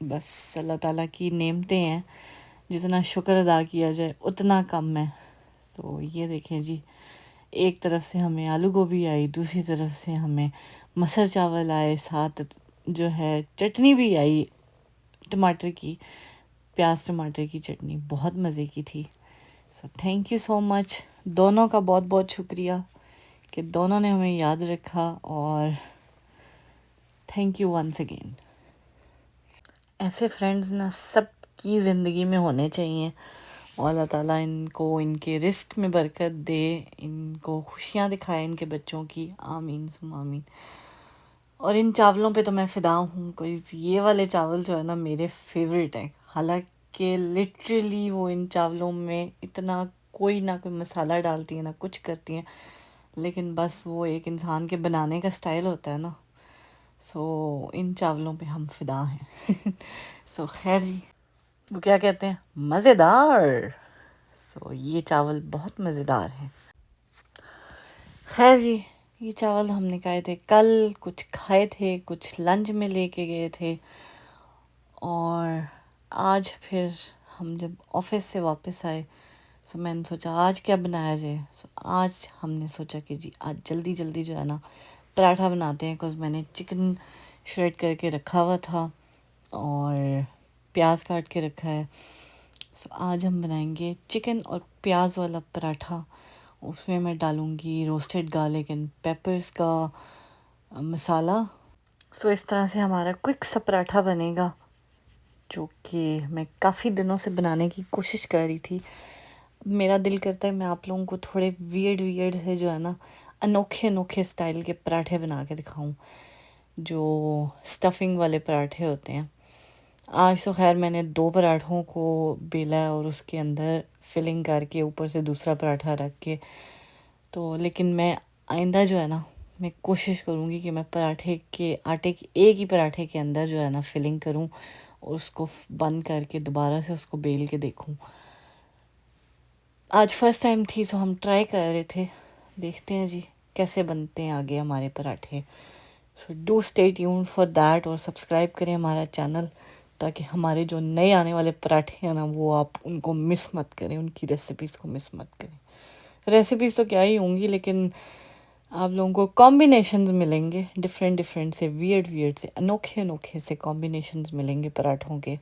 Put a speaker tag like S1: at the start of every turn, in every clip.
S1: بس اللہ تعالیٰ کی نعمتیں ہیں، جتنا شکر ادا کیا جائے اتنا کم ہے. سو یہ دیکھیں جی، ایک طرف سے ہمیں آلو گوبھی آئی، دوسری طرف سے ہمیں مسر چاول آئے، ساتھ جو ہے چٹنی بھی آئی ٹماٹر کی، پیاز ٹماٹر کی چٹنی بہت مزے کی تھی. سو تھینک یو سو مچ، دونوں کا بہت بہت شکریہ کہ دونوں نے ہمیں یاد رکھا، اور تھینک یو ونس اگین. ایسے فرینڈز نا سب کی زندگی میں ہونے چاہیے، اور اللہ تعالیٰ ان کو ان کے رزق میں برکت دے، ان کو خوشیاں دکھائے ان کے بچوں کی. آمین ثم آمین. اور ان چاولوں پہ تو میں فدا ہوں، کوئی یہ والے چاول جو ہے نا میرے فیوریٹ ہیں. حالانکہ لٹرلی وہ ان چاولوں میں اتنا کوئی نہ کوئی مسالہ ڈالتی ہیں نہ کچھ کرتی ہیں، لیکن بس وہ ایک انسان کے بنانے کا سٹائل ہوتا ہے نا. سو ان چاولوں پہ ہم فدا ہیں. سو خیر جی، وہ کیا کہتے ہیں، مزیدار. سو یہ چاول بہت مزیدار ہیں. خیر جی، یہ چاول ہم نے کھائے تھے کل، کچھ کھائے تھے، کچھ لنچ میں لے کے گئے تھے، اور آج پھر ہم جب آفس سے واپس آئے سو میں نے سوچا آج کیا بنایا جائے. سو آج ہم نے سوچا کہ جی آج جلدی جلدی جو ہے نا پراٹھا بناتے ہیں، بیکاز میں نے چکن شریڈ کر کے رکھا ہوا تھا اور پیاز کاٹ کے رکھا ہے. سو آج ہم بنائیں گے چکن اور پیاز والا پراٹھا. اس میں میں ڈالوں گی روسٹڈ گارلک اینڈ پیپرز کا مسالہ. سو اس طرح سے ہمارا کوئک سا پراٹھا بنے گا، جو کہ میں کافی دنوں سے بنانے کی کوشش کر رہی تھی. میرا دل کرتا ہے میں آپ لوگوں کو تھوڑے ویئرڈ سے جو ہے نا انوکھے انوکھے اسٹائل کے پراٹھے بنا کے دکھاؤں، جو اسٹفنگ والے پراٹھے ہوتے ہیں. آج تو خیر میں نے 2 پراٹھوں کو بیلا اور اس کے اندر فلنگ کر کے اوپر سے دوسرا پراٹھا رکھ کے، تو لیکن میں آئندہ جو ہے نا میں کوشش کروں گی کہ میں پراٹھے کے آٹے کی ایک ہی پراٹھے کے اندر جو ہے نا فلنگ کروں اور اس کو بند کر کے دوبارہ سے اس کو بیل کے دیکھوں. آج فرسٹ ٹائم تھی سو ہم ٹرائی کر رہے تھے، دیکھتے ہیں جی کیسے بنتے ہیں آگے ہمارے پراٹھے. So do stay tune for that, اور سبسکرائب کریں ہمارا چینل تاکہ ہمارے جو نئے آنے والے پراٹھے ہیں نا وہ آپ ان کو مس مت کریں، ان کی ریسیپیز کو مس مت کریں. ریسیپیز تو کیا ہی ہوں گی، لیکن آپ لوگوں کو کمبینیشنز ملیں گے ڈفرینٹ سے، ویئرڈ سے، انوکھے انوکھے سے کمبینیشنز ملیں گے پراٹھوں کے.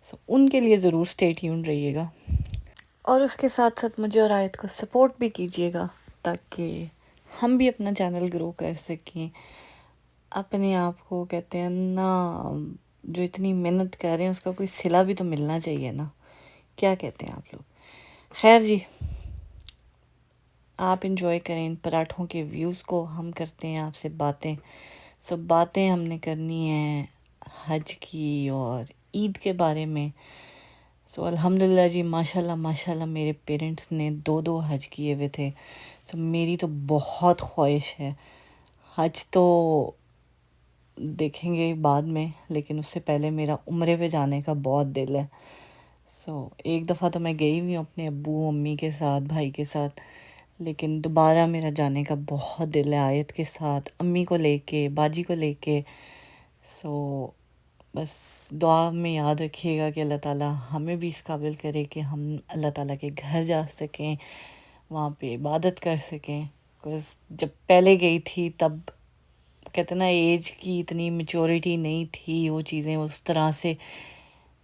S1: سو ان کے لیے ضرور اسٹے ٹیون رہیے گا، اور اس کے ساتھ ساتھ مجھے اور آیت کو سپورٹ بھی کیجیے گا تاکہ ہم بھی اپنا چینل گرو کر سکیں. اپنے آپ کو کہتے ہیں نا، جو اتنی محنت کر رہے ہیں اس کا کوئی صلہ بھی تو ملنا چاہیے نا. کیا کہتے ہیں آپ لوگ؟ خیر جی، آپ انجوائے کریں ان پراٹھوں کے ویوز کو، ہم کرتے ہیں آپ سے باتیں. سب باتیں ہم نے کرنی ہیں حج کی اور عید کے بارے میں. سو الحمدللہ جی، ماشاء اللہ میرے پیرنٹس نے 2 حج کیے ہوئے تھے. سو میری تو بہت خواہش ہے، حج تو دیکھیں گے بعد میں، لیکن اس سے پہلے میرا عمرے پہ جانے کا بہت دل ہے. سو ایک دفعہ تو میں گئی ہوئی ہوں اپنے ابو امی کے ساتھ، بھائی کے ساتھ، لیکن دوبارہ میرا جانے کا بہت دل ہے، آیت کے ساتھ، امی کو لے کے، باجی کو لے کے. سو بس دعا میں یاد رکھیے گا کہ اللہ تعالیٰ ہمیں بھی اس قابل کرے کہ ہم اللہ تعالیٰ کے گھر جا سکیں، وہاں پہ عبادت کر سکیں. بکاز جب پہلے گئی تھی تب کہتے نا ایج کی اتنی میچورٹی نہیں تھی، وہ چیزیں اس طرح سے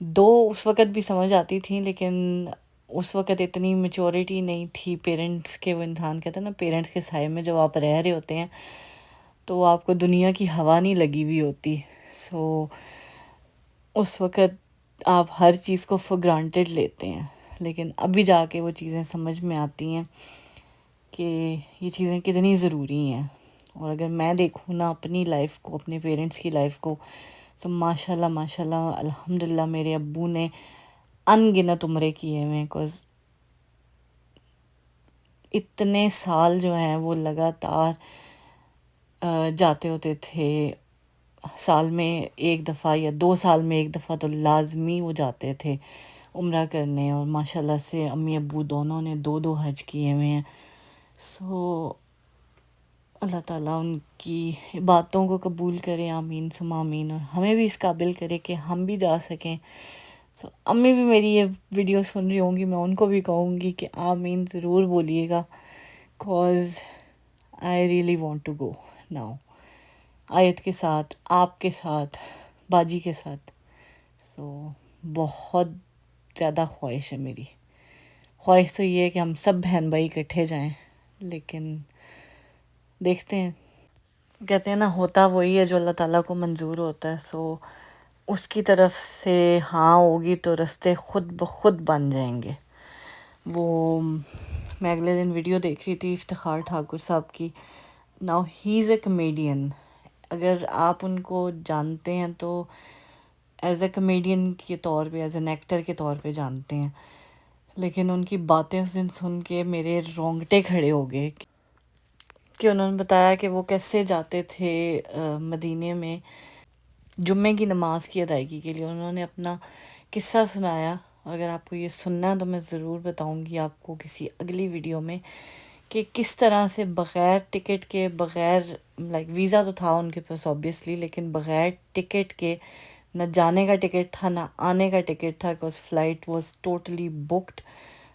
S1: اس وقت بھی سمجھ آتی تھیں، لیکن اس وقت اتنی میچورٹی نہیں تھی پیرنٹس کے. وہ انسان کہتا ہے نا پیرنٹس کے سائے میں جب آپ رہ رہے ہوتے ہیں تو آپ کو دنیا کی ہوا نہیں لگی ہوئی ہوتی. سو اس وقت آپ ہر چیز کو فور گرانٹیڈ لیتے ہیں، لیکن ابھی جا کے وہ چیزیں سمجھ میں آتی ہیں کہ یہ چیزیں کتنی ضروری ہیں. اور اگر میں دیکھوں نا اپنی لائف کو، اپنے پیرنٹس کی لائف کو، تو ماشاء اللہ الحمدللہ میرے ابو نے ان گنت عمرے کیے ہوئے ہیں. کوز اتنے سال جو ہیں وہ لگاتار جاتے ہوتے تھے، سال میں 1 دفعہ یا 2 سال میں 1 دفعہ تو لازمی وہ جاتے تھے عمرہ کرنے. اور ماشاء اللہ سے امی ابو دونوں نے 2 حج کیے ہوئے ہیں. سو اللہ تعالیٰ ان کی باتوں کو قبول کرے، آمین ثم آمین، اور ہمیں بھی اس قابل کرے کہ ہم بھی جا سکیں. سو امی بھی میری یہ ویڈیو سن رہی ہوں گی، میں ان کو بھی کہوں گی کہ آمین ضرور بولیے گا، cause I really want to go now, آیت کے ساتھ، آپ کے ساتھ، باجی کے ساتھ. سو بہت زیادہ خواہش ہے میری. خواہش تو یہ ہے کہ ہم سب بہن بھائی اکٹھے جائیں، لیکن دیکھتے ہیں. کہتے ہیں نا، ہوتا وہی ہے جو اللہ تعالیٰ کو منظور ہوتا ہے. سو اس کی طرف سے ہاں ہوگی تو رستے خود بخود بن جائیں گے. وہ میں اگلے دن ویڈیو دیکھ رہی تھی افتخار ٹھاکر صاحب کی. Now he is a comedian. اگر آپ ان کو جانتے ہیں تو ایز اے کمیڈین کے طور پہ، ایز این ایکٹر کے طور پہ جانتے ہیں، لیکن ان کی باتیں اس دن سن کے میرے رونگٹے کھڑے ہو گئے. کہ انہوں نے بتایا کہ وہ کیسے جاتے تھے مدینے میں جمعے کی نماز کی ادائیگی کے لیے. انہوں نے اپنا قصہ سنایا، اور اگر آپ کو یہ سننا ہے تو میں ضرور بتاؤں گی آپ کو کسی اگلی ویڈیو میں، کہ کس طرح سے بغیر ٹکٹ کے، بغیر لائک ویزا تو تھا ان کے پاس آبویسلی، لیکن بغیر ٹکٹ کے، نہ جانے کا ٹکٹ تھا نہ آنے کا ٹکٹ تھا، because flight was totally booked.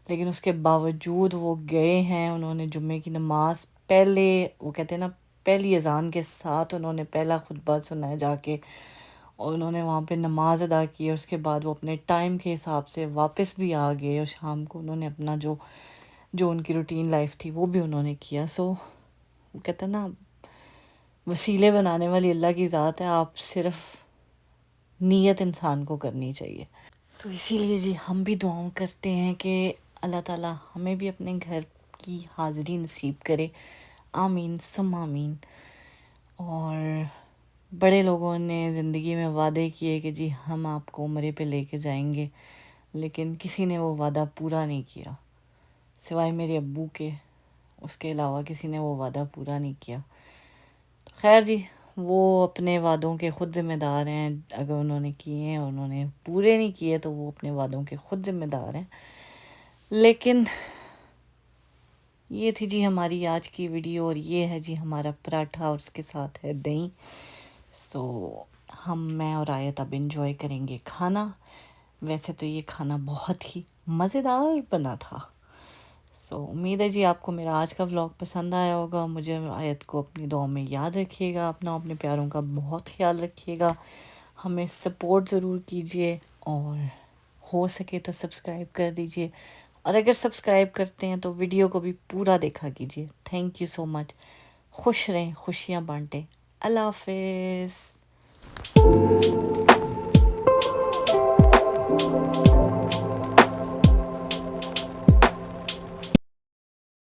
S1: لیکن اس کے باوجود وہ گئے ہیں. انہوں نے جمعے کی نماز پہلے، وہ کہتے ہیں نا، پہلی اذان کے ساتھ انہوں نے پہلا خطبہ سنا ہے جا کے، اور انہوں نے وہاں پہ نماز ادا کی، اور اس کے بعد وہ اپنے ٹائم کے حساب سے واپس بھی آ گئے، اور شام کو انہوں نے اپنا جو ان کی روٹین لائف تھی وہ بھی انہوں نے کیا. سو وہ کہتے ہیں نا، وسیلے بنانے والی اللہ کی ذات ہے، آپ صرف نیت انسان کو کرنی چاہیے. سو اسی لیے جی ہم بھی دعاؤں کرتے ہیں کہ اللہ تعالیٰ ہمیں بھی اپنے گھر کی حاضری نصیب کرے، آمین ثم آمین. اور بڑے لوگوں نے زندگی میں وعدے کیے کہ جی ہم آپ کو عمرے پہ لے کے جائیں گے، لیکن کسی نے وہ وعدہ پورا نہیں کیا سوائے میرے ابو کے. اس کے علاوہ کسی نے وہ وعدہ پورا نہیں کیا. خیر جی، وہ اپنے وعدوں کے خود ذمہ دار ہیں. اگر انہوں نے کیے ہیں اور انہوں نے پورے نہیں کیے تو وہ اپنے وعدوں کے خود ذمہ دار ہیں. لیکن یہ تھی جی ہماری آج کی ویڈیو، اور یہ ہے جی ہمارا پراٹھا، اور اس کے ساتھ ہے دہی. سو میں اور آیت اب انجوائے کریں گے کھانا. ویسے تو یہ کھانا بہت ہی مزیدار بنا تھا. سو امید ہے جی آپ کو میرا آج کا ولاگ پسند آیا ہوگا. مجھے آیت کو اپنی دعاؤں میں یاد رکھیے گا، اپنے پیاروں کا بہت خیال رکھیے گا، ہمیں سپورٹ ضرور کیجیے، اور ہو سکے تو سبسکرائب کر دیجیے. اور اگر سبسکرائب کرتے ہیں تو ویڈیو کو بھی پورا دیکھا کیجیے. تھینک یو سو مچ. خوش رہیں، خوشیاں بانٹیں. اللہ حافظ.